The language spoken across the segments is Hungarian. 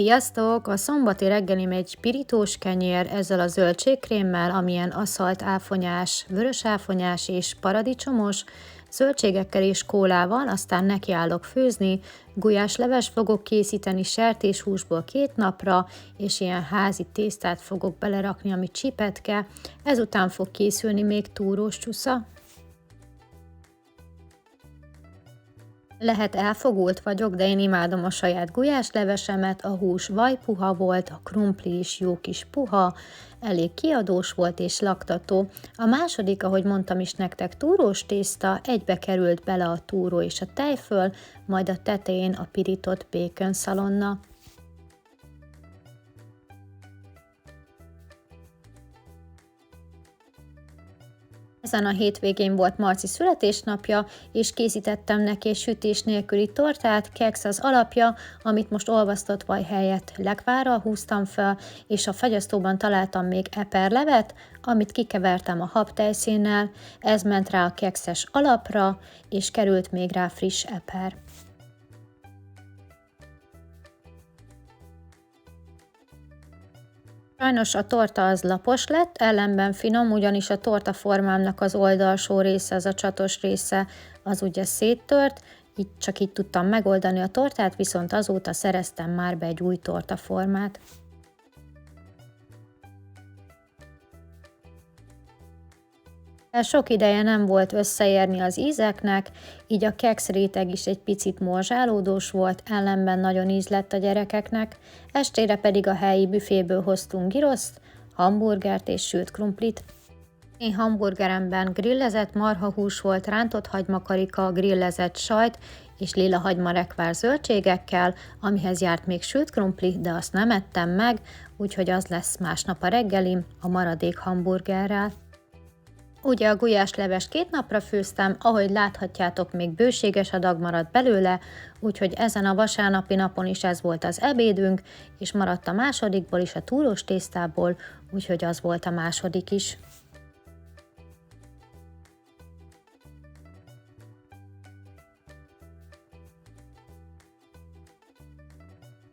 Sziasztok! A szombati reggelim egy pirítós kenyér ezzel a zöldségkrémmel, amilyen aszalt áfonyás, vörös áfonyás és paradicsomos, zöldségekkel és kólával, aztán nekiállok főzni, gulyásleves fogok készíteni sertéshúsból 2 napra, és ilyen házi tésztát fogok belerakni, ami csipetke, ezután fog készülni még túrós csusza. Lehet elfogult vagyok, de én imádom a saját gulyáslevesemet, a hús vajpuha volt, a krumpli is jó kis puha, elég kiadós volt és laktató. A második, ahogy mondtam is nektek, túrós tészta, egybe került bele a túró és a tejföl, majd a tetején a pirított bacon szalonna. Ezen a hétvégén volt Marci születésnapja, és készítettem neki egy sütés nélküli tortát, keksz az alapja, amit most olvasztott vaj helyett lekvárral húztam fel, és a fagyasztóban találtam még eperlevet, amit kikevertem a habtejszínnel, ez ment rá a kekszes alapra, és került még rá friss eper. Sajnos a torta az lapos lett, ellenben finom, ugyanis a torta formámnak az oldalsó része, az a csatos része, az ugye széttört, csak így tudtam megoldani a tortát, viszont azóta szereztem már be egy új tortaformát. Sok ideje nem volt összeérni az ízeknek, így a keksz réteg is egy picit morzsálódós volt, ellenben nagyon íz lett a gyerekeknek, estére pedig a helyi büféből hoztunk giroszt, hamburgert és sült krumplit. Én hamburgeremben grillezett marhahús volt, rántott hagymakarika, grillezett sajt és lila hagymarekvár zöldségekkel, amihez járt még sült krumpli, de azt nem ettem meg, úgyhogy az lesz másnap a reggelim a maradék hamburgerrel. Ugye a gulyáslevest 2 napra főztem, ahogy láthatjátok, még bőséges adag maradt belőle, úgyhogy ezen a vasárnapi napon is ez volt az ebédünk, és maradt a másodikból is, a túrós tésztából, úgyhogy az volt a második is.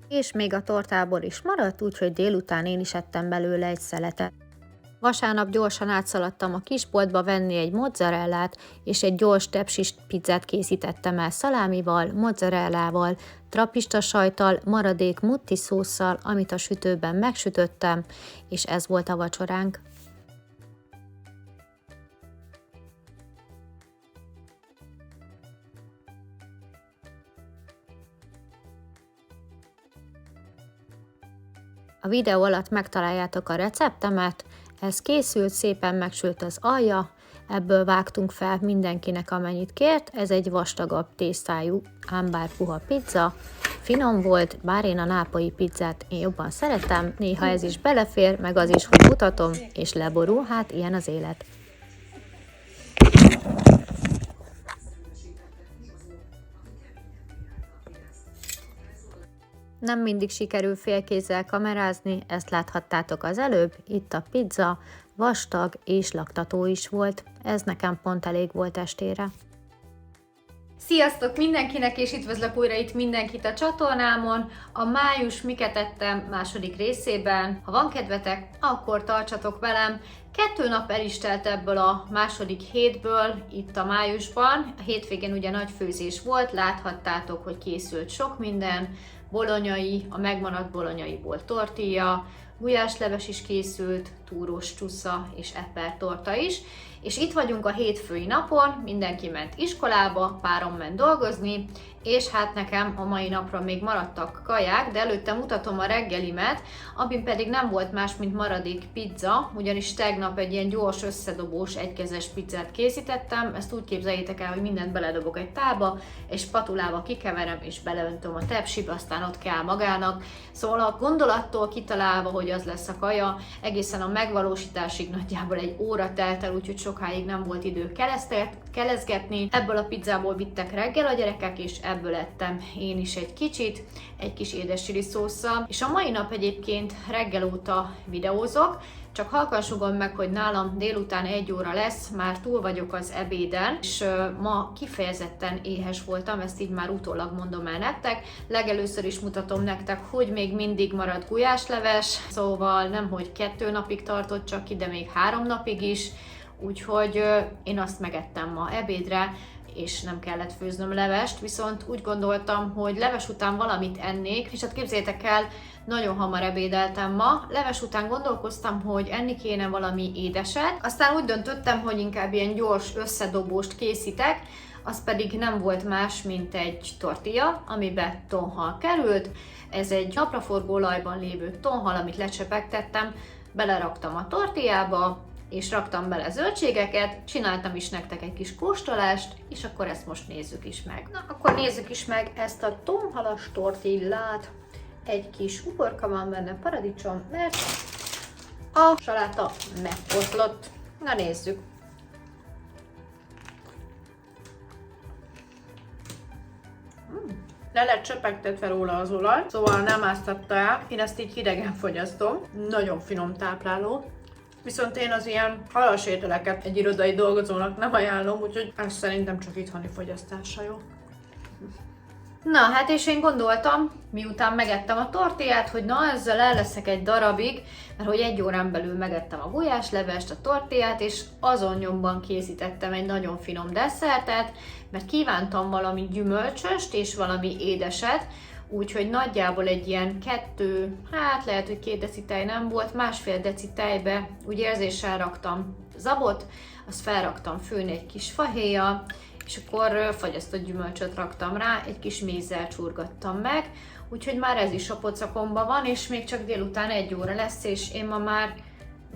És még a tortából is maradt, úgyhogy délután én is ettem belőle egy szeletet. Vasárnap gyorsan átszaladtam a kisboltba venni egy mozzarellát, és egy gyors tepsis pizzát készítettem el szalámival, mozzarellával, trapista sajttal, maradék mutti szósszal, amit a sütőben megsütöttem, és ez volt a vacsoránk. A videó alatt megtaláljátok a receptemet, ez készült, szépen megsült az alja, ebből vágtunk fel mindenkinek amennyit kért, ez egy vastagabb tésztájú, ám bár puha pizza, finom volt, bár én a nápolyi pizzát jobban szeretem, néha ez is belefér, meg az is, hogy mutatom, és leborul, hát ilyen az élet. Nem mindig sikerül félkézzel kamerázni, ezt láthattátok az előbb, itt a pizza, vastag és laktató is volt, ez nekem pont elég volt estére. Sziasztok mindenkinek, és üdvözlök újra itt mindenkit a csatornámon. A május miket ettem második részében, ha van kedvetek, akkor tartsatok velem. 2 nap el is telt ebből a második hétből itt a májusban. A hétvégén ugye nagy főzés volt, láthattátok, hogy készült sok minden, bolonyai, a megmaradt bolonyaiból tortilla, gulyásleves is készült, túrós csusza és epertorta is. És itt vagyunk a hétfői napon, mindenki ment iskolába, párom ment dolgozni, és hát nekem a mai napra még maradtak kaják, de előtte mutatom a reggelimet, amin pedig nem volt más, mint maradék pizza, ugyanis tegnap egy ilyen gyors összedobós egykezes pizzát készítettem, ezt úgy képzeljétek el, hogy mindent beledobok egy tálba, és spatulába kikeverem, és beleöntöm a tepsibe, aztán ott kell magának. Szóval a gondolattól kitalálva, hogy az lesz a kaja, egészen a megvalósításig nagyjából 1 óra telt el, úgyhogy sokáig nem volt idő kelezgetni. Ebből a pizzából vittek reggel a gyerekek, és ebből ettem én is egy kicsit, egy kis édes chili szósszal. És a mai nap egyébként reggel óta videózok, csak halkan sugom meg, hogy nálam délután 1 óra lesz, már túl vagyok az ebéden, és ma kifejezetten éhes voltam, ezt így már utólag mondom el nektek. Legelőször is mutatom nektek, hogy még mindig marad gulyásleves, szóval nem hogy 2 napig tartott csak ide, még 3 napig is, úgyhogy én azt megettem ma ebédre, és nem kellett főznöm levest, viszont úgy gondoltam, hogy leves után valamit ennék, és hát képzeljétek el, nagyon hamar ebédeltem ma. Leves után gondolkoztam, hogy enni kéne valami édeset, aztán úgy döntöttem, hogy inkább ilyen gyors összedobóst készítek, az pedig nem volt más, mint egy tortilla, amibe tonhal került. Ez egy napraforgó olajban lévő tonhal, amit lecsepegtettem, beleraktam a tortillába, és raktam bele zöldségeket, csináltam is nektek egy kis kóstolást, és akkor ezt most nézzük is meg. Na, akkor nézzük is meg ezt a tonhalas tortillát. Egy kis uborka van benne, paradicsom, mert a saláta megpotlott. Na nézzük. Le lett csöpegtetve róla az olaj, szóval nem áztatta el. Én ezt így hidegen fogyasztom. Nagyon finom tápláló. Viszont én az ilyen halas ételeket egy irodai dolgozónak nem ajánlom, úgyhogy ez szerintem csak itthoni fogyasztásra jó. Na, hát és én gondoltam, miután megettem a tortillát, hogy na ezzel el leszek egy darabig, mert hogy 1 órán belül megettem a gulyáslevest, a tortillát, és azon nyomban készítettem egy nagyon finom desszertet, mert kívántam valami gyümölcsöst és valami édeset, úgyhogy nagyjából egy ilyen 2, hát lehet, hogy 2 deci tej nem volt, 1,5 deci tejbe úgy érzéssel raktam zabot, azt felraktam főni egy kis fahéjjal, és akkor fagyasztott gyümölcsöt raktam rá, egy kis mézzel csurgattam meg, úgyhogy már ez is a pocakomban van, és még csak délután 1 óra lesz, és én ma már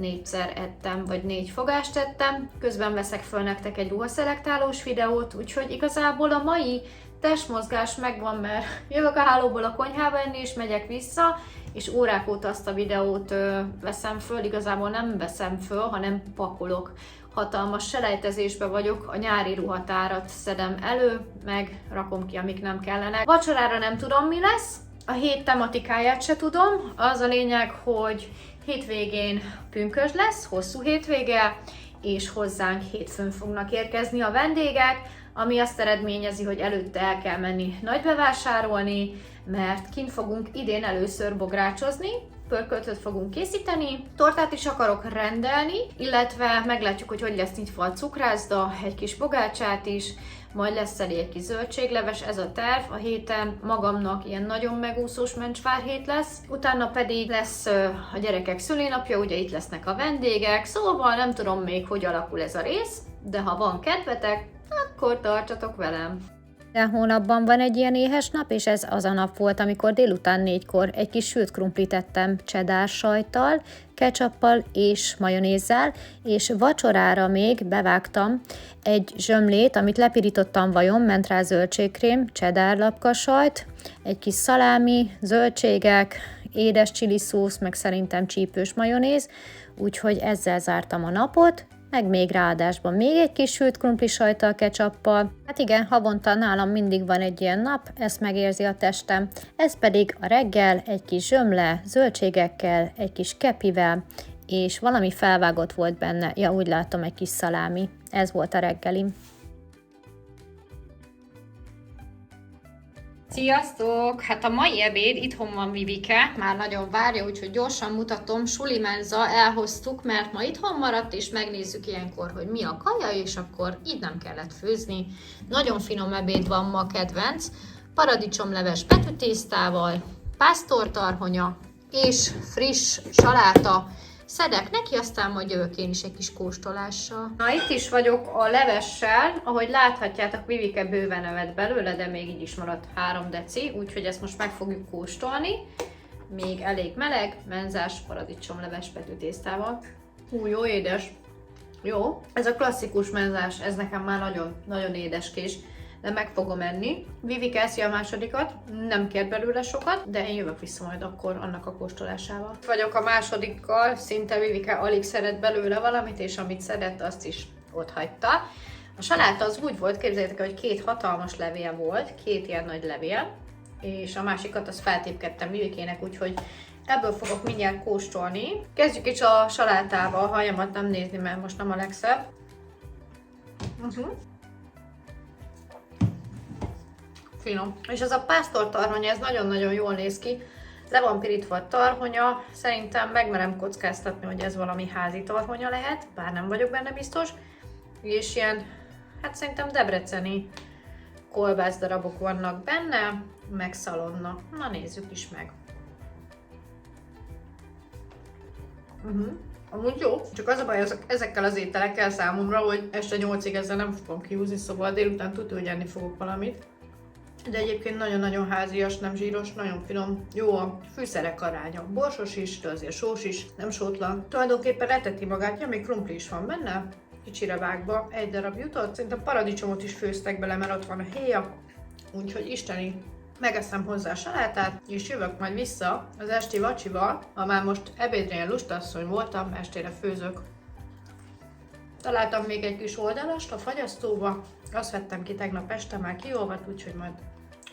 4-szer ettem, vagy 4 fogást ettem. Közben veszek föl nektek egy ruhaszelektálós videót, úgyhogy igazából a mai testmozgás megvan, mert jövök a hálóból a konyhába enni, és megyek vissza, és órák óta azt a videót veszem föl, igazából nem veszem föl, hanem pakolok. Hatalmas selejtezésbe vagyok, a nyári ruhatárat szedem elő, meg rakom ki, amik nem kellenek. Vacsorára nem tudom, mi lesz, a hét tematikáját se tudom, az a lényeg, hogy hétvégén pünkösd lesz, hosszú hétvége, és hozzánk hétfőn fognak érkezni a vendégek, ami azt eredményezi, hogy előtte el kell menni nagybevásárolni, mert kint fogunk idén először bográcsozni, pörköltöt fogunk készíteni, tortát is akarok rendelni, illetve meglátjuk, hogy lesz nyitva a cukrászda, egy kis pogácsát is, majd lesz elég egy kis zöldségleves, ez a terv. A héten magamnak ilyen nagyon megúszós mencsvárhét lesz, utána pedig lesz a gyerekek szülinapja, ugye itt lesznek a vendégek, szóval nem tudom még, hogy alakul ez a rész, de ha van kedvetek, akkor tartsatok velem! Minden hónapban van egy ilyen éhes nap, és ez az a nap volt, amikor délután 4-kor egy kis sült krumplit ettem cheddar sajttal, ketchuppal és majonézzel, és vacsorára még bevágtam egy zsömlét, amit lepirítottam vajon, ment rá zöldségkrém, cheddar lapkasajt, egy kis szalámi, zöldségek, édes chili szósz, meg szerintem csípős majonéz, úgyhogy ezzel zártam a napot. Meg még ráadásban még egy kis sült krumpli sajttal, ketchuppal. Hát igen, havonta nálam mindig van egy ilyen nap, ezt megérzi a testem. Ez pedig a reggel egy kis zsömle, zöldségekkel, egy kis kepivel, és valami felvágott volt benne, ja úgy látom, egy kis szalámi. Ez volt a reggelim. Sziasztok! Hát a mai ebéd, itthon van Vivike, már nagyon várja, úgyhogy gyorsan mutatom, suli menza elhoztuk, mert ma itthon maradt, és megnézzük ilyenkor, hogy mi a kaja, és akkor így nem kellett főzni. Nagyon finom ebéd van ma, kedvenc, paradicsomleves petőtésztával, pásztortarhonya és friss saláta. Szedek neki, aztán majd jövök én is egy kis kóstolással. Na, itt is vagyok a levessel, ahogy láthatjátok, Vivike bőven evett belőle, de még így is maradt 3 deci, úgyhogy ezt most meg fogjuk kóstolni. Még elég meleg, menzás paradicsomleves petőtésztával. Jó édes. Jó, ez a klasszikus menzás, ez nekem már nagyon édeskés, de meg fogom enni. Vivike eszi a másodikat, nem kér belőle sokat, de én jövök vissza majd akkor annak a kóstolásával. Vagyok a másodikkal, szinte Vivike alig szedett belőle valamit, és amit szedett, azt is ott hagyta. A saláta az úgy volt, képzeljétek el, hogy 2 hatalmas levél volt, 2 ilyen nagy levél, és a másikat azt feltépkedtem Vivikének, úgyhogy ebből fogok mindjárt kóstolni. Kezdjük is a salátával, a hajamat nem nézni, mert most nem a legszebb. Finom. És az a pásztortarhonya, ez nagyon-nagyon jól néz ki. Le van pirítva a tarhonya, szerintem megmerem kockáztatni, hogy ez valami házi tarhonya lehet, bár nem vagyok benne biztos. És ilyen, hát szerintem debreceni kolbászdarabok vannak benne, meg szalonna. Na nézzük is meg. Amúgy jó, csak az a baj ezekkel az ételekkel számomra, hogy este 8-ig ezzel nem fogom kihúzni, szóval délután tudja, hogy enni fogok valamit. De egyébként nagyon-nagyon házias, nem zsíros, nagyon finom, jó a fűszerek aránya. Borsos is, de azért sós is, nem sótlan. Tulajdonképpen eteti magát, ja, még krumpli is van benne, kicsire vágva, 1 darab jutott. Szerintem paradicsomot is főztek bele, mert ott van a héja, úgyhogy isteni. Megeszem hozzá a salátát, és jövök majd vissza az esti vacsival, ha már most ebédre ilyen lustasszony voltam, estére főzök. Találtam még egy kis oldalast a fagyasztóba, azt vettem ki tegnap este, már kiolvadt, úgyhogy majd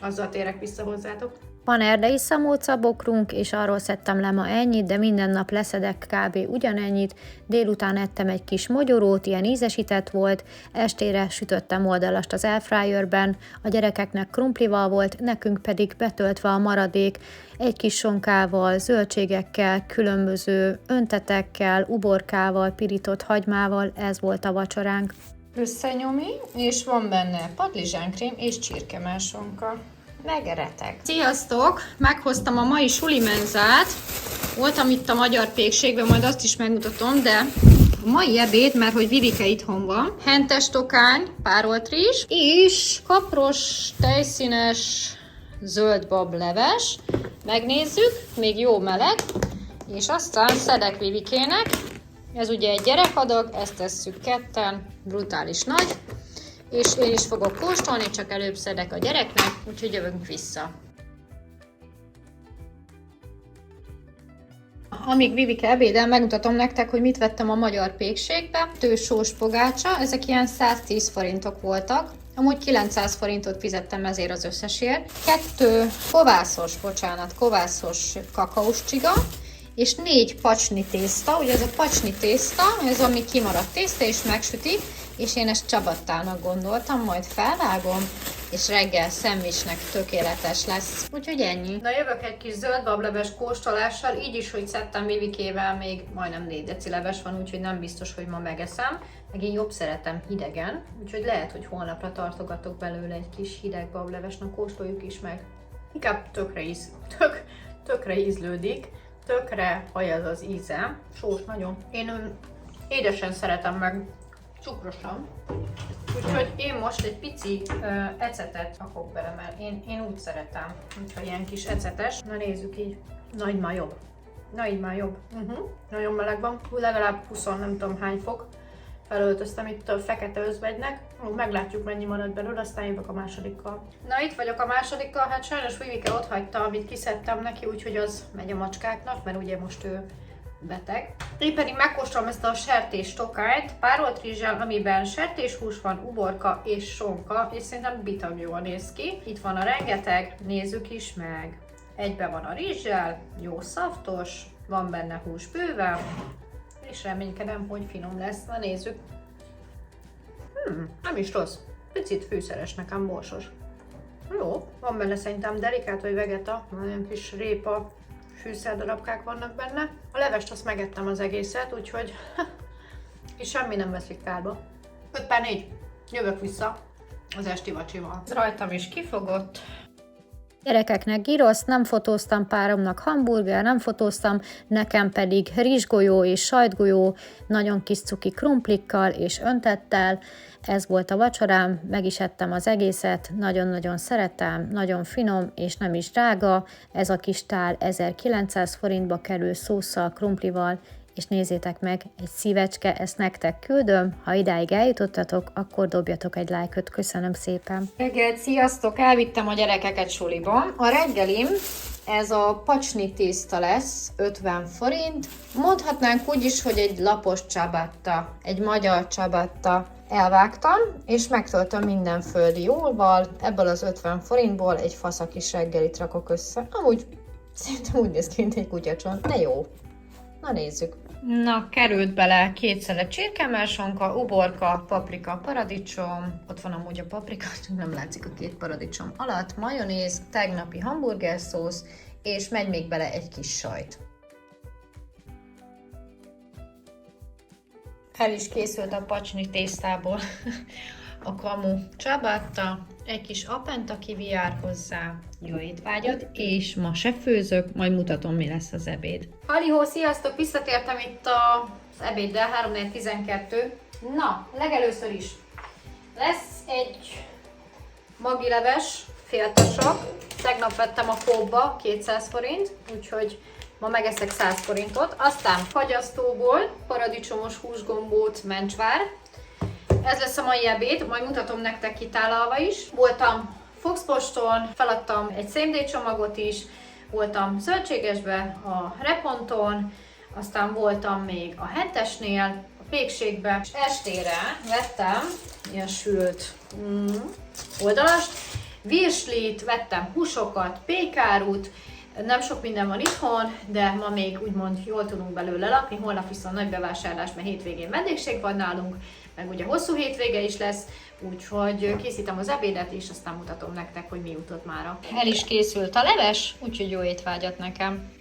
azzal térek vissza hozzátok. Van erdei szamóca bokrunk, és arról szedtem le ma ennyit, de minden nap leszedek kb. Ugyanennyit. Délután ettem egy kis mogyorót, ilyen ízesített volt, estére sütöttem oldalast az airfryerben, a gyerekeknek krumplival volt, nekünk pedig betöltve a maradék, egy kis sonkával, zöldségekkel, különböző öntetekkel, uborkával, pirított hagymával, ez volt a vacsoránk. Összenyomi, és van benne padlizsánkrém és csirkemelsonka. Megeretek! Sziasztok! Meghoztam a mai sulimenzát. Voltam itt a magyar pékségben, majd azt is megmutatom, de a mai ebéd, mert hogy Vivike itthon van. Hentes tokány, párolt rizs, és kapros, tejszínes, zöld bableves. Megnézzük, még jó meleg. És aztán szedek Vivikének. Ez ugye egy gyerekadag, ezt tesszük ketten, brutális nagy. És én is fogok kóstolni, csak előbb szedek a gyereknek, úgyhogy jövünk vissza. Amíg Vivike ebédel, megmutatom nektek, hogy mit vettem a magyar pékségbe. 2 sós pogácsa, ezek ilyen 110 forintok voltak. Amúgy 900 forintot fizettem ezért az összesért. 2 kovászos kakaós csiga, és 4 pacsni tészta. Ugye ez a pacsni tészta, ez ami kimaradt tészta, és megsütik, és én ezt csabattának gondoltam, majd felvágom, és reggel szendvicsnek tökéletes lesz. Úgyhogy ennyi. Na jövök egy kis zöld bableves kóstolással, így is, hogy szedtem Vivikével, még majdnem 4 deci leves van, úgyhogy nem biztos, hogy ma megeszem. Meg én jobb szeretem hidegen, úgyhogy lehet, hogy holnapra tartogatok belőle egy kis hideg bableves, na kóstoljuk is meg. Inkább tökre ízlődik, tökre hajaz az íze, sós nagyon. Én édesen szeretem meg, cukrosan. Úgyhogy én most egy pici ecetet rakok bele, mert én úgy szeretem, hogyha ilyen kis ecetes. Na nézzük így. Na így már jobb. Nagyon meleg van. Legalább 20 nem tudom hány fok. Felöltöztem itt a fekete özvegynek. Meglátjuk, mennyi marad belőle, aztán jövök a másodikkal. Na itt vagyok a másodikkal, hát sajnos Vivike ott hagyta, amit kiszedtem neki, úgyhogy az megy a macskáknak, mert ugye most ő beteg. Én pedig megkóstolom ezt a sertés tokányt, párolt rizssel, amiben sertéshús van, uborka és sonka, és szerintem bitam jól néz ki. Itt van a rengeteg, nézzük is meg. Egyben van a rizssel, jó szaftos, van benne hús bőven, és reménykedem, hogy finom lesz. Na nézzük. Nem is rossz. Picit fűszeres, nekem borsos. Jó, van benne szerintem delikát vagy vegeta, nagyon kis répa, fűszerdarabkák vannak benne. A levest azt megettem az egészet, úgyhogy és semmi nem veszik kárba. 5/4. Jövök vissza az esti vacsival. Rajtam is kifogott. Gyerekeknek gyrosz, nem fotóztam, páromnak hamburger, nem fotóztam, nekem pedig rizsgolyó és sajtgolyó, nagyon kis cuki krumplikkal és öntettel. Ez volt a vacsorám, meg is ettem az egészet, nagyon-nagyon szeretem, nagyon finom és nem is drága. Ez a kis tál 1900 forintba kerül szósszal, krumplival, és nézzétek meg, egy szívecske, ezt nektek küldöm, ha idáig eljutottatok, akkor dobjatok egy lájkot, köszönöm szépen. Reggelt, sziasztok! Elvittem a gyerekeket suliba. A reggelim, ez a pacsni tészta lesz, 50 forint. Mondhatnánk úgy is, hogy egy lapos ciabatta, egy magyar ciabatta. elvágtam, és megtöltöm minden földi jólval, ebből az 50 forintból egy faszakis reggelit rakok össze. Amúgy szerintem úgy néz ki, mint egy kutyacsont, de jó. Na nézzük. Na, került bele 2 szelet csirkemelsonka, uborka, paprika, paradicsom, ott van amúgy a paprika, csak nem látszik a 2 paradicsom alatt, majonéz, tegnapi hamburgerszósz, és megy még bele egy kis sajt. El is készült a pacsni tésztából a kamu ciabatta, egy kis apenta kiviár hozzá, jó étvágyat, és ma se főzök, majd mutatom, mi lesz az ebéd. Halihó, sziasztok! Visszatértem itt az ebéddel, 3:12. Na, legelőször is lesz egy magileves, féltasak. Tegnap vettem a Coopba 200 forint, úgyhogy ma megeszek 100 forintot. Aztán fagyasztóból paradicsomos húsgombót, mencsvár. Ez lesz a mai ebéd, majd mutatom nektek kitálalva is. Voltam Foxposton, feladtam egy same day csomagot is, voltam zöldségesbe, a Reponton, aztán voltam még a Hentesnél, a Pékségbe, és estére vettem ilyen sült oldalast, virslit, vettem húsokat, pékárút, nem sok minden van itthon, de ma még úgymond jól tudunk belőle lakni, holnap viszont nagy bevásárlás, mert hétvégén vendégség van nálunk, meg ugye hosszú hétvége is lesz, úgyhogy készítem az ebédet, és aztán mutatom nektek, hogy mi jutott mára. El is készült a leves, úgyhogy jó étvágyat nekem!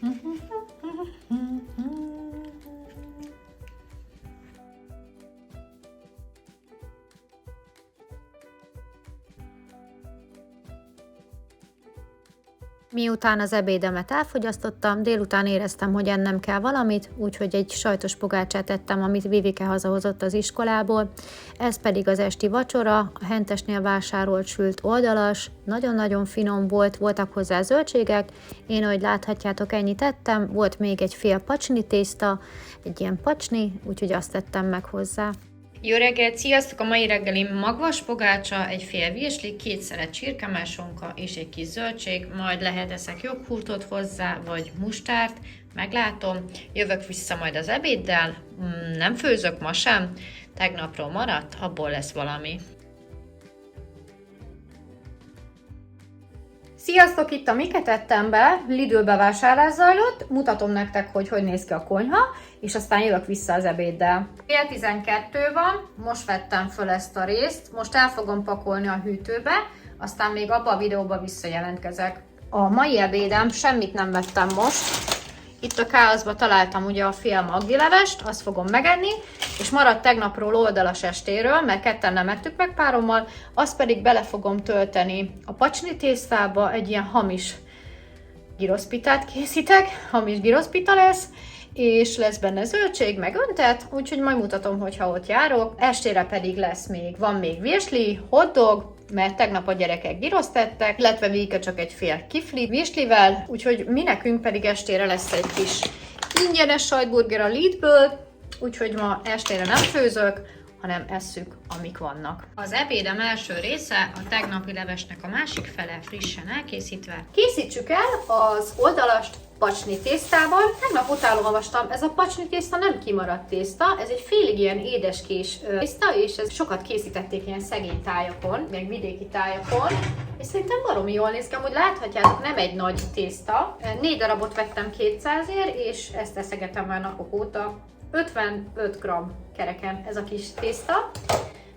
Miután az ebédemet elfogyasztottam, délután éreztem, hogy ennem kell valamit, úgyhogy egy sajtos pogácsát ettem, amit Vivike hazahozott az iskolából. Ez pedig az esti vacsora, a Hentesnél vásárolt sült oldalas, nagyon-nagyon finom volt, voltak hozzá zöldségek, én, ahogy láthatjátok, ennyit ettem, volt még egy fél pacsni tészta, egy ilyen pacsni, úgyhogy azt tettem meg hozzá. Jó reggelt, sziasztok! A mai reggelim magvas pogácsa, egy fél virsli, 2 szelet csirkemelsonka és egy kis zöldség, majd lehet eszek joghurtot hozzá, vagy mustárt, meglátom. Jövök vissza majd az ebéddel, nem főzök ma sem, tegnapról maradt, abból lesz valami. Sziasztok, itt a Miket ettem be, Lidl bevásárlás zajlott, mutatom nektek, hogy néz ki a konyha, és aztán jövök vissza az ebéddel. Fél 12 van, most vettem föl ezt a részt, most el fogom pakolni a hűtőbe, aztán még abba a videóba visszajelentkezek. A mai ebédem, semmit nem vettem most. Itt a káoszba találtam ugye a fél magdilevest, azt fogom megenni, és maradt tegnapról oldalas estéről, mert ketten nem ettük meg párommal, azt pedig bele fogom tölteni a pacsni tésztába, egy ilyen hamis giroszpitát készítek, hamis giroszpita lesz, és lesz benne zöldség, meg öntet, úgyhogy majd mutatom, hogyha ott járok. Estére pedig van még virsli, hotdog, mert tegnap a gyerekek giroszt tettek, illetve Vika csak egy fél kifli virslivel, úgyhogy mi nekünk pedig estére lesz egy kis ingyenes sajtburger a Lidlből, úgyhogy ma estére nem főzök, hanem esszük, amik vannak. Az ebédem első része a tegnapi levesnek a másik fele frissen elkészítve. Készítsük el az oldalast pacsni tésztával. Tegnap utána olvastam, ez a pacsni tészta nem kimaradt tészta, ez egy félig ilyen édeskés tészta, és ez sokat készítették ilyen szegény tájakon, meg vidéki tájakon, és szerintem baromi jól néz ki, amúgy láthatjátok, nem egy nagy tészta. 4 darabot vettem 200-ért, és ezt eszegetem már napok óta. 55 g kereken ez a kis tészta,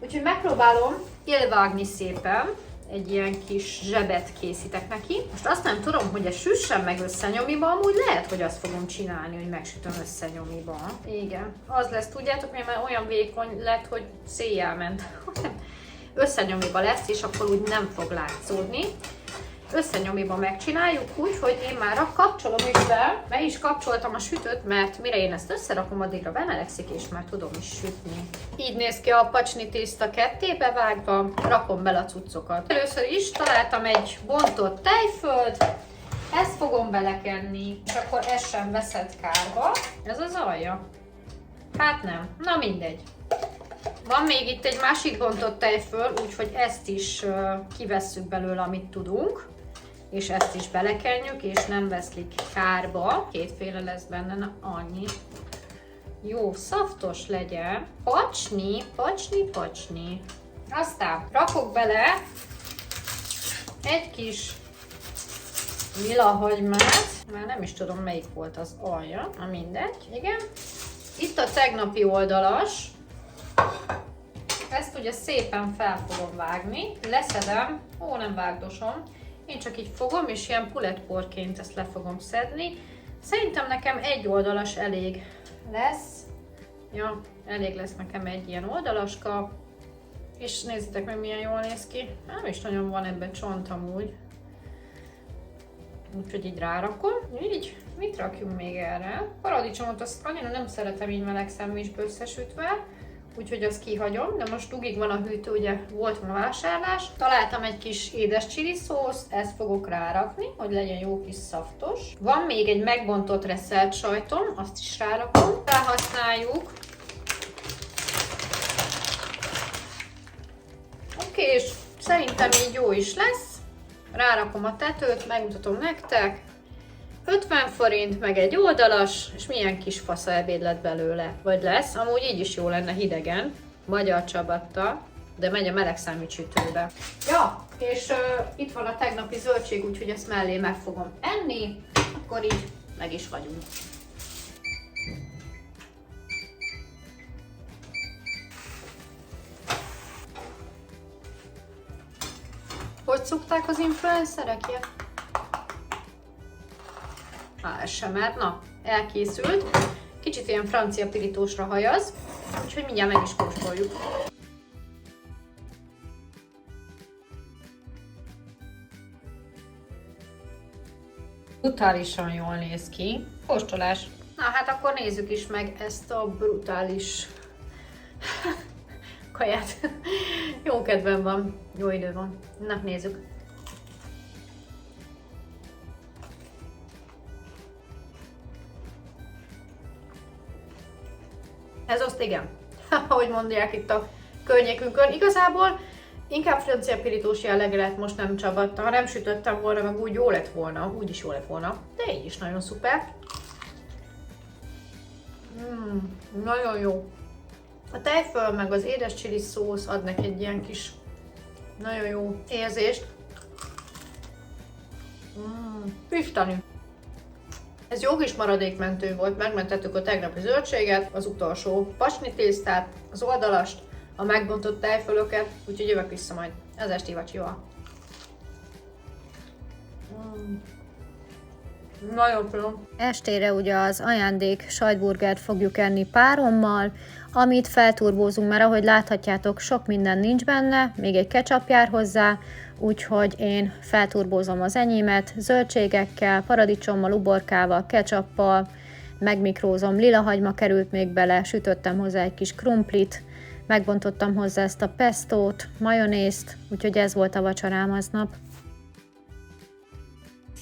úgyhogy megpróbálom élvágni szépen, egy ilyen kis zsebet készítek neki. Most azt nem tudom, hogy ez süssen meg összenyomiba, amúgy lehet, hogy azt fogom csinálni, hogy megsütöm összenyomiba. Igen, az lesz, tudjátok, mert olyan vékony lett, hogy széjjel ment. Összenyomiba lesz, és akkor úgy nem fog látszódni. Összenyomiba megcsináljuk úgy, hogy én már kapcsolom is be is kapcsoltam a sütőt, mert mire én ezt összerakom, addigra bemelegszik, és már tudom is sütni. Így néz ki a pacsni tészta kettébe vágva, rakom bele a cuccokat. Először is találtam egy bontott tejföld, ezt fogom belekenni, és akkor ez sem veszed kárba. Ez az alja? Hát nem, na mindegy. Van még itt egy másik bontott tejföl, úgyhogy ezt is kivesszük belőle, amit tudunk. És ezt is belekenjük, és nem veszlik kárba. Kétféle lesz benne, na annyi. jó szaftos legyen. Pacsni, pacsni, pacsni. Aztán rakok bele egy kis lila hagymát, már nem is tudom melyik volt az alja, na mindegy, igen. Itt a tegnapi oldalas, ezt ugye szépen fel fogom vágni, leszedem, nem vágdosom, én csak így fogom, és ilyen pulettporként ezt le fogom szedni. Szerintem nekem egy oldalas elég lesz, ja, elég lesz nekem egy ilyen oldalaska, és nézzétek meg milyen jól néz ki, nem is nagyon van ebben csont amúgy. Úgyhogy így rárakom. Így, mit rakjunk még erre? Paradicsomot azt annyira nem szeretem így meleg szendvicsbe összesütve, úgyhogy azt kihagyom, de most dugig van a hűtő, ugye volt ma vásárlás. Találtam egy kis édes chili szószt, ezt fogok rárakni, hogy legyen jó kis szaftos. Van még egy megbontott reszelt sajtom, azt is rárakom. Felhasználjuk. Oké, és szerintem így jó is lesz. Rárakom a tetőt, megmutatom nektek. 50 forint, meg egy oldalas, és milyen kis fasza ebéd lett belőle. Vagy lesz, amúgy így is jó lenne hidegen, magyar csabattal, de megy a meleg számítsütőbe. Ja, és itt van a tegnapi zöldség, úgyhogy ezt mellé meg fogom enni, akkor így meg is vagyunk. Hogy szokták az influencerek ilyet? Ez sem mert, na, elkészült. Kicsit ilyen francia pirítósra hajaz, úgyhogy mindjárt meg is kóstoljuk. Brutálisan jól néz ki. Kóstolás. Na hát akkor nézzük is meg ezt a brutális kaját. Jó kedvem van, jó idő van. Na, nézzük. Ez azt igen, ahogy mondják itt a környékünkön. Igazából inkább francia pirítós jellege lett, most nem csabatta. Ha nem sütöttem volna, meg úgy jó lett volna, úgy is jó lett volna. De így is nagyon szuper. Nagyon jó. A tejföl meg az édes chili szósz ad neki egy ilyen kis nagyon jó érzést. Isteni! Ez jó kis maradékmentő volt, megmentettük a tegnapi zöldséget, az utolsó pacsni tésztát, az oldalast, a megbontott tejfölöket, úgyhogy jövök vissza majd az esti vacsival. Nagyon finom. Estére ugye az ajándék sajtburgert fogjuk enni párommal, amit felturbózunk, mert ahogy láthatjátok, sok minden nincs benne, még egy ketchup jár hozzá, úgyhogy én felturbózom az enyémet zöldségekkel, paradicsommal, uborkával, ketchuppal, megmikrózom, lilahagyma került még bele, sütöttem hozzá egy kis krumplit, megbontottam hozzá ezt a pestót, majonézt, úgyhogy ez volt a vacsorám aznap.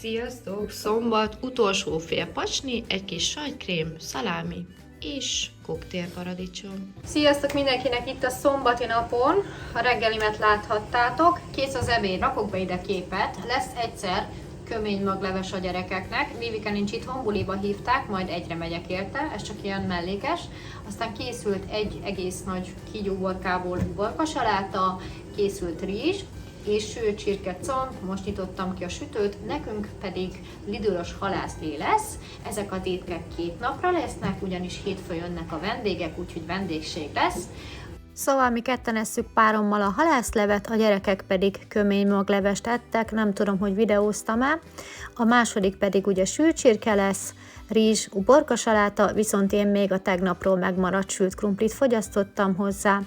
Sziasztok! Szombat, utolsó fél pacsni, egy kis sajtkrém, szalámi és koktélparadicsom. Sziasztok mindenkinek itt a szombati napon, a reggelimet láthattátok, kész az ebéd, rakok be ide képet, lesz egyszer kömény magleves a gyerekeknek, Vivike nincs itthon, buliba hívták, majd egyre megyek érte, ez csak ilyen mellékes, aztán készült egy egész nagy kígyóborkából uborkasaláta, készült rizs, és sült csirkecomb, most nyitottam ki a sütőt, nekünk pedig Lidl-os halászlé lesz, ezek a détkek 2 napra lesznek, ugyanis hétfőn jönnek a vendégek, úgyhogy vendégség lesz. Szóval mi ketten esszük párommal a halászlevet, a gyerekek pedig köménymaglevest ettek, nem tudom, hogy videóztam-e. A második pedig ugye sült csirke lesz, rizs, uborkasaláta, viszont én még a tegnapról megmaradt sült krumplit fogyasztottam hozzá.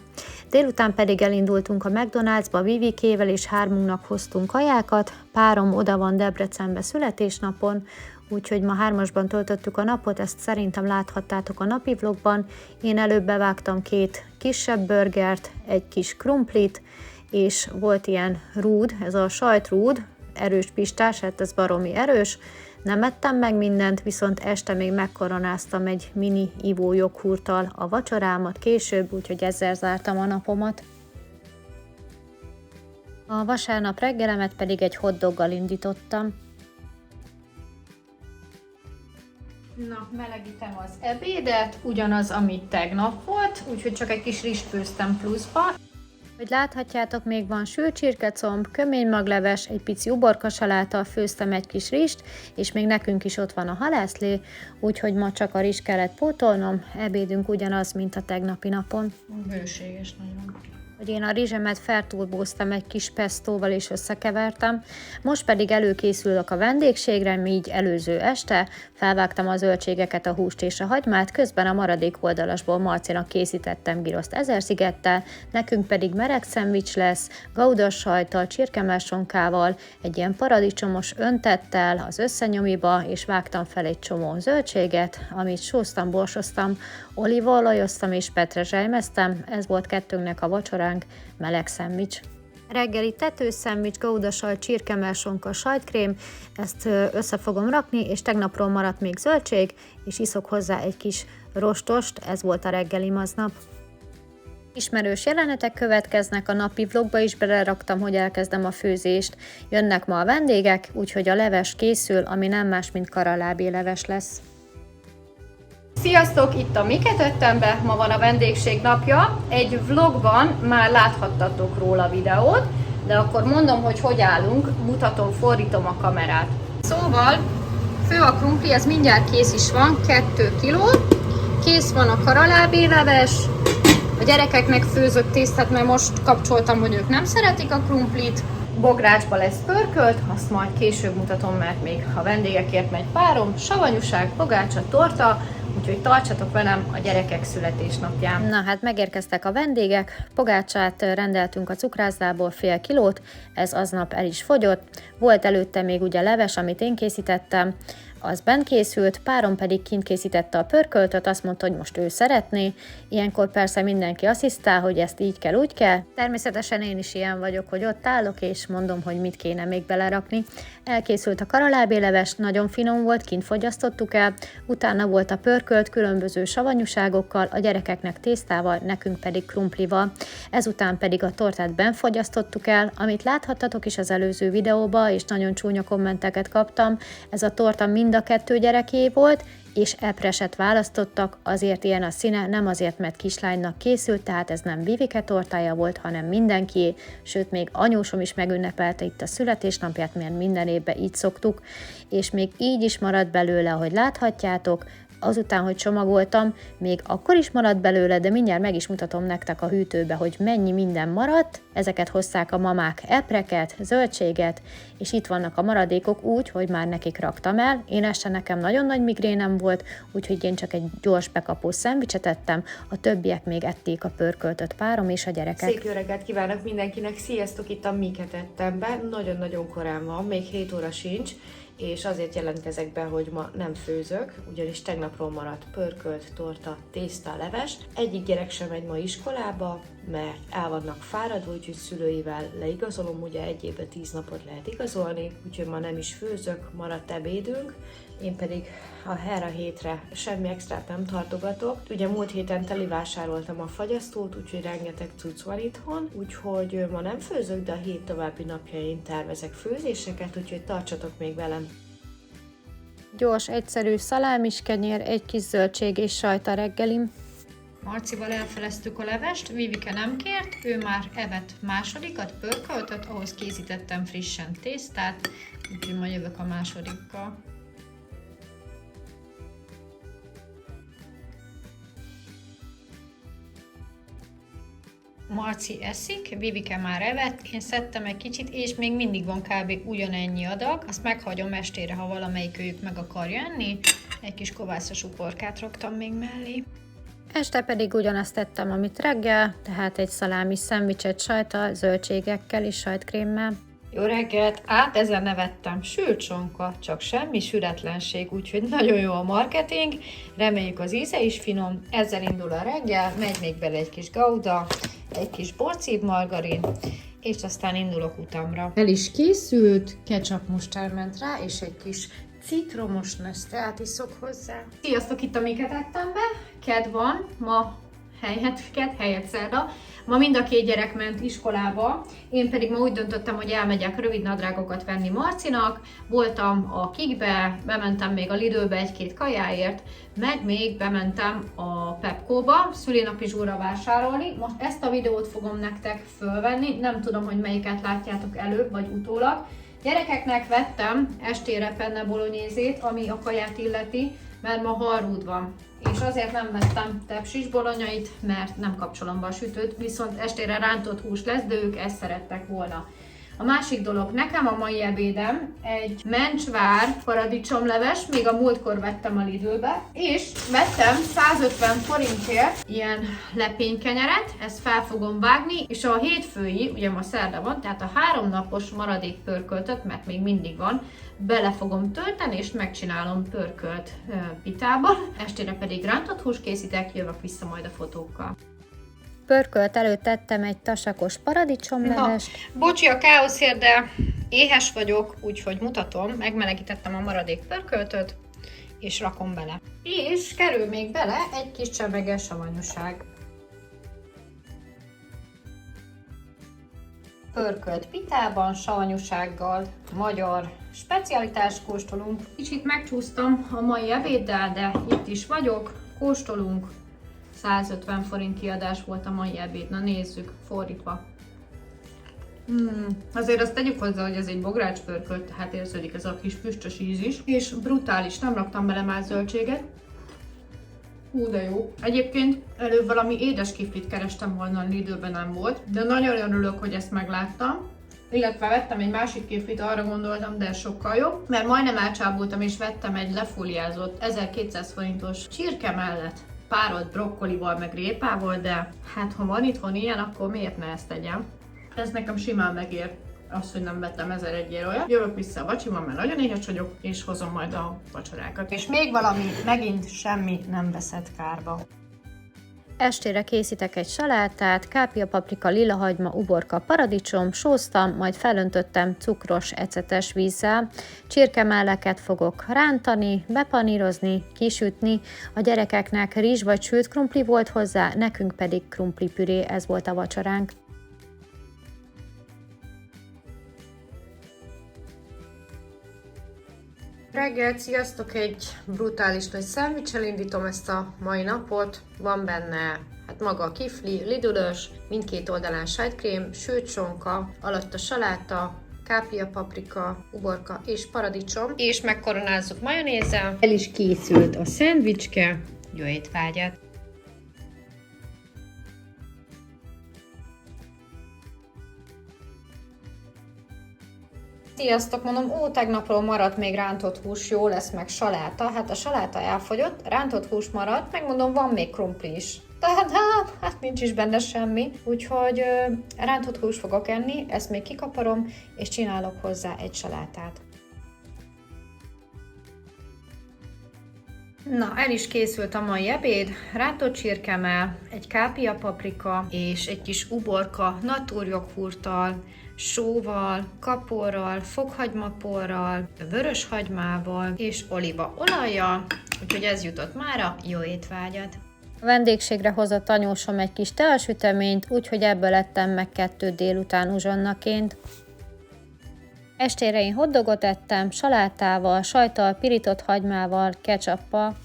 Délután pedig elindultunk a McDonald'sba Vivikével, és 3-unknak hoztunk kajákat. Párom oda van Debrecenbe születésnapon, úgyhogy ma 3-asban töltöttük a napot, ezt szerintem láthattátok a napi vlogban. Én előbb bevágtam 2 kisebb burgert, egy kis krumplit, és volt ilyen rúd, ez a sajtrúd, erős pistás, hát ez baromi erős. Nem ettem meg mindent, viszont este még megkoronáztam egy mini ivó joghurttal a vacsorámat később, úgyhogy ezzel zártam a napomat. A vasárnap reggelemet pedig egy hotdoggal indítottam. Na, melegítem az ebédet, ugyanaz, amit tegnap volt, úgyhogy csak egy kis rizst főztem pluszba. Hogy láthatjátok, még van sült csirkecomb, kömény magleves, egy pici uborkasaláttal főztem egy kis rizst, és még nekünk is ott van a halászlé, úgyhogy ma csak a rizst kellett pótolnom, ebédünk ugyanaz, mint a tegnapi napon. Bőséges nagyon. Hogy én a rizsemet felturbóztam egy kis pestóval és összekevertem, most pedig előkészülök a vendégségre, így előző este felvágtam a zöldségeket, a húst és a hagymát, közben a maradék oldalasból Marcinak készítettem giroszt ezerszigettel, nekünk pedig meleg szendvics lesz, goudas sajttal, csirkemelsonkával, egy ilyen paradicsomos öntettel az összenyomiba, és vágtam fel egy csomó zöldséget, amit sóztam, borsoztam, olívaolajoztam és petrezselymeztem, ez volt kettőnknek a vacsoránk, meleg szendvics. Reggeli tetőszendvics, gaudasajt, csirkemelsonka, sajtkrém, ezt össze fogom rakni, és tegnapról maradt még zöldség, és iszok hozzá egy kis rostost, ez volt a reggelim aznap. Ismerős jelenetek következnek, a napi vlogba is beleraktam, hogy elkezdem a főzést. Jönnek ma a vendégek, úgyhogy a leves készül, ami nem más, mint karalábé leves lesz. Sziasztok, itt a Miket ettem be, ma van a vendégség napja. Egy vlogban már láthattatok róla videót, de akkor mondom, hogy állunk, mutatom, fordítom a kamerát. Szóval, fő a krumpli, ez mindjárt kész is van, 2 kiló. Kész van a karalábé leves, a gyerekeknek főzött tésztát, mert most kapcsoltam, hogy ők nem szeretik a krumplit. Bográcsba lesz pörkölt, azt majd később mutatom, mert még a vendégekért megy párom. Savanyúság, pogácsa, torta, úgyhogy tartsatok velem a gyerekek születésnapján. Na hát megérkeztek a vendégek, pogácsát rendeltünk a cukrászdából fél kilót, ez aznap el is fogyott. Volt előtte még ugye leves, amit én készítettem, az bent készült, párom pedig kint készítette a pörköltöt, azt mondta, hogy most ő szeretné. Ilyenkor persze mindenki asszisztál, hogy ezt így kell, úgy kell. Természetesen én is ilyen vagyok, hogy ott állok, és mondom, hogy mit kéne még belerakni. Elkészült a karalábéleves, nagyon finom volt, kint fogyasztottuk el, utána volt a pörkölt különböző savanyúságokkal, a gyerekeknek tésztával, nekünk pedig krumplival. Ezután pedig a tortát bent fogyasztottuk el, amit láthattatok is az előző videóban, és nagyon csúnya kommenteket kaptam. Ez a torta mind a 2 gyereké volt, és epreset választottak, azért ilyen a színe, nem azért, mert kislánynak készült, tehát ez nem Vivike tortája volt, hanem mindenkié, sőt még anyósom is megünnepelte itt a születésnapját, mert minden évben így szoktuk, és még így is maradt belőle, ahogy láthatjátok. Azután, hogy csomagoltam, még akkor is maradt belőle, de mindjárt meg is mutatom nektek a hűtőbe, hogy mennyi minden maradt. Ezeket hozták a mamák, epreket, zöldséget, és itt vannak a maradékok úgy, hogy már nekik raktam el. Én este nekem nagyon nagy migrénem volt, úgyhogy én csak egy gyors bekapós szendvicset ettem, a többiek még ették a pörköltöt, párom és a gyerekek. Szép jó reggelt kívánok mindenkinek, sziasztok, itt a Miket ettem be, nagyon-nagyon korán van, még 7 óra sincs, és azért jelentkezek be, hogy ma nem főzök, ugyanis tegnapról maradt pörkölt, torta, tészta, leves. Egyik gyerek sem megy ma iskolába, mert el vannak fáradva, úgyhogy szülőivel leigazolom, ugye egy évben 10 napot lehet igazolni, úgyhogy ma nem is főzök, maradt ebédünk. Én pedig erre a hétre semmi extrát nem tartogatok. Ugye múlt héten telivásároltam a fagyasztót, úgyhogy rengeteg cucc van itthon, úgyhogy ma nem főzök, de a hét további napjain tervezek főzéseket, úgyhogy tartsatok még velem. Gyors, egyszerű szalámis kenyér, egy kis zöldség és sajt a reggelim. Marcival elfeleztük a levest, Vivike nem kért, ő már evett másodikat, pörköltöt, ahhoz készítettem frissen tésztát, úgyhogy ma jövök a másodikkal. Marci eszik, Vivike már evett, én szedtem egy kicsit, és még mindig van kb. Ugyanennyi adag. Azt meghagyom estére, ha valamelyik őjük meg akar jönni. Egy kis kovászos uporkát raktam még mellé. Este pedig ugyanazt tettem, amit reggel, tehát egy szalámi szendvicset sajttal, zöldségekkel és sajtkrémmel. Jó reggelt! Ezen nevettem. Sült sonka, csak semmi sületlenség, úgyhogy nagyon jó a marketing. Reméljük az íze is finom. Ezzel indul a reggel, megy még bele egy kis gouda, egy kis porcív margarin, és aztán indulok utamra. El is készült, ketchup mustár ment rá, és egy kis citromos neszteát iszok hozzá. Sziasztok, itt a Miket ettem be. Kedd van, ma helyett szerda. Ma mind a két gyerek ment iskolába, én pedig ma úgy döntöttem, hogy elmegyek rövid nadrágokat venni Marcinak. Voltam a Kikbe, bementem még a Lidlbe egy-két kajáért, meg még bementem a Pepco-ba szülinapi zsúra vásárolni. Most ezt a videót fogom nektek fölvenni, nem tudom, hogy melyiket látjátok előbb vagy utólag. Gyerekeknek vettem estére penne bolognését, ami a kaját illeti, mert ma halrúd van. És azért nem vettem tepsis bolonyait, mert nem kapcsolom be a sütőt, viszont estére rántott hús lesz, de ők ezt szerettek volna. A másik dolog, nekem a mai ebédem egy mencsvár paradicsomleves, még a múltkor vettem a Lidlbe, és vettem 150 forintért ilyen lepénykenyeret, ezt fel fogom vágni, és a hétfői, ugye ma szerda van, tehát a 3 napos maradék pörköltöt, mert még mindig van, bele fogom tölteni, és megcsinálom pörkölt pitában, estére pedig rántott hús készítek, jövök vissza majd a fotókkal. Pörkölt előtt tettem egy tasakos paradicsomlevest. Bocsi a káoszért, de éhes vagyok, úgyhogy mutatom, megmelegítettem a maradék pörköltöt, és rakom bele. És kerül még bele egy kis csemeges savanyúság. Pörkölt pitában, savanyúsággal, magyar specialitást kóstolunk. Kicsit megcsúsztam a mai ebéddel, de itt is vagyok, kóstolunk. 150 forint kiadás volt a mai ebéd. Na nézzük, fordítva. Azért azt tegyük hozzá, hogy ez egy bográcspörkölt, tehát érződik ez a kis füstös íz is. És brutális, nem raktam bele már zöldséget. Hú, de jó. Egyébként előbb valami édes kiflit kerestem volna, a Lidlben nem volt, de nagyon örülök, hogy ezt megláttam. Illetve vettem egy másik kiflit, arra gondoltam, de ez sokkal jobb, mert majdnem elcsábultam és vettem egy lefóliázott 1200 forintos csirke mellett párolt brokkolival meg répával, de hát ha van itthon ilyen, akkor miért ne ezt tegyem? Ez nekem simán megér az, hogy nem vettem 1001-ért olyat. Jövök vissza a vacsiban, mert nagyon éhes vagyok, és hozom majd a vacsorákat. És még valami, megint semmi nem veszett kárba. Estére készítek egy salátát, kápia, paprika, lilahagyma, uborka, paradicsom, sóztam, majd felöntöttem cukros, ecetes vízzel. Csirkemelleket fogok rántani, bepanírozni, kisütni. A gyerekeknek rizs vagy sült krumpli volt hozzá, nekünk pedig krumplipüré, ez volt a vacsoránk. Reggel, sziasztok! Egy brutális nagy szendvicsel indítom ezt a mai napot. Van benne hát maga a kifli, lidülös, mindkét oldalán sajtkrém, sült sonka, alatt a saláta, kápia, paprika, uborka és paradicsom. És megkoronázzuk majonézzel. El is készült a szendvicske. Jó étvágyat! Sziasztok, mondom, tegnapról maradt még rántott hús, jó lesz, meg saláta. Hát a saláta elfogyott, rántott hús maradt, meg mondom, van még krumpli is. Tehát hát nincs is benne semmi, úgyhogy rántott hús fogok enni, ezt még kikaparom, és csinálok hozzá egy salátát. Na, el is készült a mai ebéd, rántott csirkemell, egy kápia paprika és egy kis uborka natúrjoghurttal, sóval, kaporral, fokhagymaporral, vöröshagymával és olívaolajjal, úgyhogy ez jutott mára, jó étvágyat! A vendégségre hozott anyósom egy kis teasüteményt, úgyhogy ebből ettem meg 2 délután uzsonnaként. Estére én hotdogot ettem, salátával, sajttal, pirított hagymával, ketchuppal.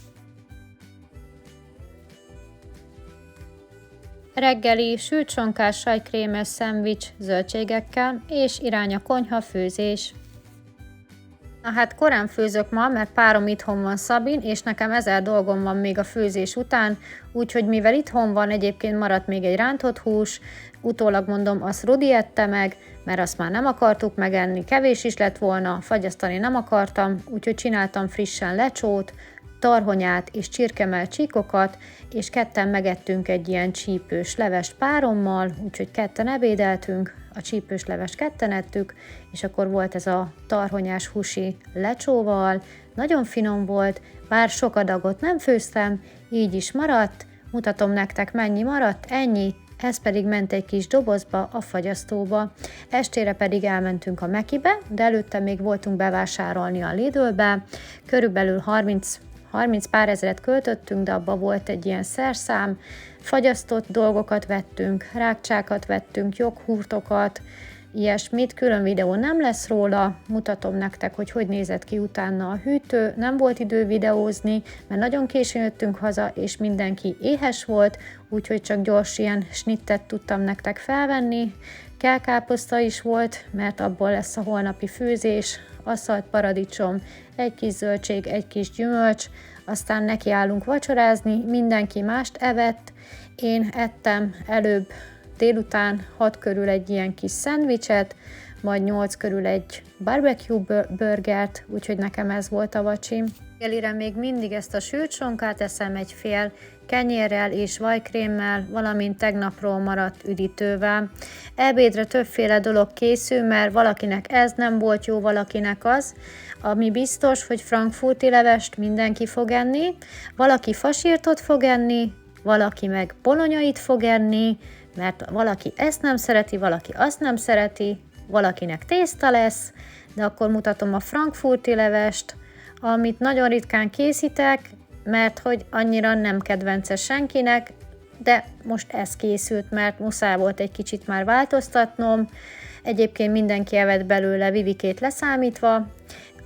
Reggeli sült sonkás sajtkrémes szendvics zöldségekkel, és irány a konyha, főzés. Na hát korán főzök ma, mert párom itthon van, Szabin, és nekem 1000 dolgom van még a főzés után, úgyhogy mivel itthon van, egyébként maradt még egy rántott hús, utólag mondom, azt Rudi ette meg, mert azt már nem akartuk megenni, kevés is lett volna, fagyasztani nem akartam, úgyhogy csináltam frissen lecsót, tarhonyát és csirkemell csíkokat, és ketten megettünk egy ilyen csípős levest párommal, úgyhogy ketten ebédeltünk, a csípős levest ketten ettük, és akkor volt ez a tarhonyás húsi lecsóval, nagyon finom volt, bár sok adagot nem főztem, így is maradt, mutatom nektek mennyi maradt, ennyi, ez pedig ment egy kis dobozba, a fagyasztóba. Estére pedig elmentünk a Mekibe, de előtte még voltunk bevásárolni a Lidlbe, körülbelül 30 pár ezeret költöttünk, de abba volt egy ilyen szerszám, fagyasztott dolgokat vettünk, rákcsákat vettünk, joghurtokat, ilyesmit, külön videó nem lesz róla, mutatom nektek, hogy nézett ki utána a hűtő, nem volt idő videózni, mert nagyon későn jöttünk haza, és mindenki éhes volt, úgyhogy csak gyors ilyen snittet tudtam nektek felvenni, kelkáposzta is volt, mert abból lesz a holnapi főzés, asszalt paradicsom, egy kis zöldség, egy kis gyümölcs, aztán nekiállunk vacsorázni, mindenki mást evett, én ettem előbb délután 6 körül egy ilyen kis szendvicset, majd 8 körül egy barbecue burgert, úgyhogy nekem ez volt a vacsim. Reggelire még mindig ezt a sült sonkát eszem egy fél kenyérrel és vajkrémmel, valamint tegnapról maradt üdítővel. Ebédre többféle dolog készül, mert valakinek ez nem volt jó, valakinek az. Ami biztos, hogy frankfurti levest mindenki fog enni, valaki fasírtot fog enni, valaki meg bolonyait fog enni, mert valaki ezt nem szereti, valaki azt nem szereti, valakinek tészta lesz, de akkor mutatom a frankfurti levest, amit nagyon ritkán készítek, mert hogy annyira nem kedvence senkinek, de most ez készült, mert muszáj volt egy kicsit már változtatnom. Egyébként mindenki evett belőle, Vivikét leszámítva.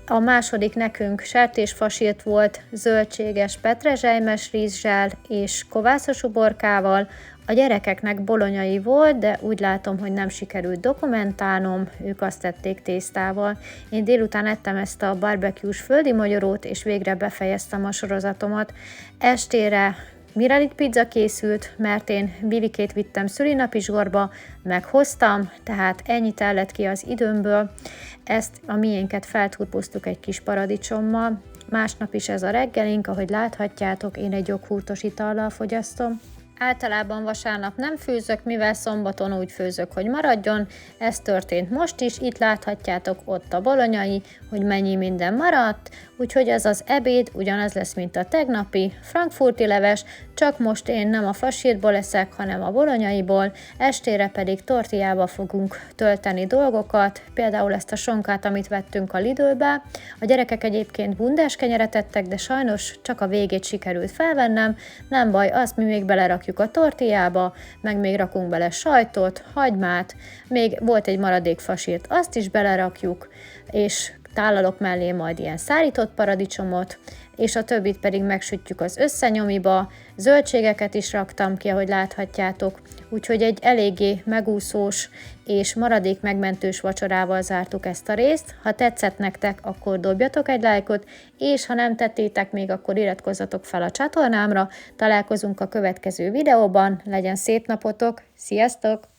A második nekünk sertésfasírt volt, zöldséges petrezselymes rizssel és kovászos uborkával. A gyerekeknek bolonyai volt, de úgy látom, hogy nem sikerült dokumentálnom, ők azt tették tésztával. Én délután ettem ezt a barbecue-s földi magyarót, és végre befejeztem a sorozatomat. Estére Miralit pizza készült, mert én Vivikét vittem szülinapizsgorba, meghoztam, tehát ennyit tellett ki az időmből. Ezt a miénket felturboztuk egy kis paradicsommal. Másnap is ez a reggelink, ahogy láthatjátok, én egy joghurtos itallal fogyasztom. Általában vasárnap nem főzök, mivel szombaton úgy főzök, hogy maradjon. Ez történt most is, itt láthatjátok ott a bolonyai, hogy mennyi minden maradt, úgyhogy ez az ebéd ugyanaz lesz, mint a tegnapi frankfurti leves, csak most én nem a fasírtból leszek, hanem a bolonyaiból, estére pedig tortillába fogunk tölteni dolgokat, például ezt a sonkát, amit vettünk a Lidlbe. A gyerekek egyébként bundás kenyeret ettek, de sajnos csak a végét sikerült felvennem, nem baj, azt mi még belerakjuk a tortillába, meg még rakunk bele sajtot, hagymát, még volt egy maradék fasírt, azt is belerakjuk, és tálalok mellé majd ilyen szárított paradicsomot, és a többit pedig megsütjük az összenyomiba, zöldségeket is raktam ki, ahogy láthatjátok, úgyhogy egy eléggé megúszós és maradék megmentős vacsorával zártuk ezt a részt. Ha tetszett nektek, akkor dobjatok egy lájkot, és ha nem tettétek még, akkor iratkozzatok fel a csatornámra. Találkozunk a következő videóban, legyen szép napotok, sziasztok!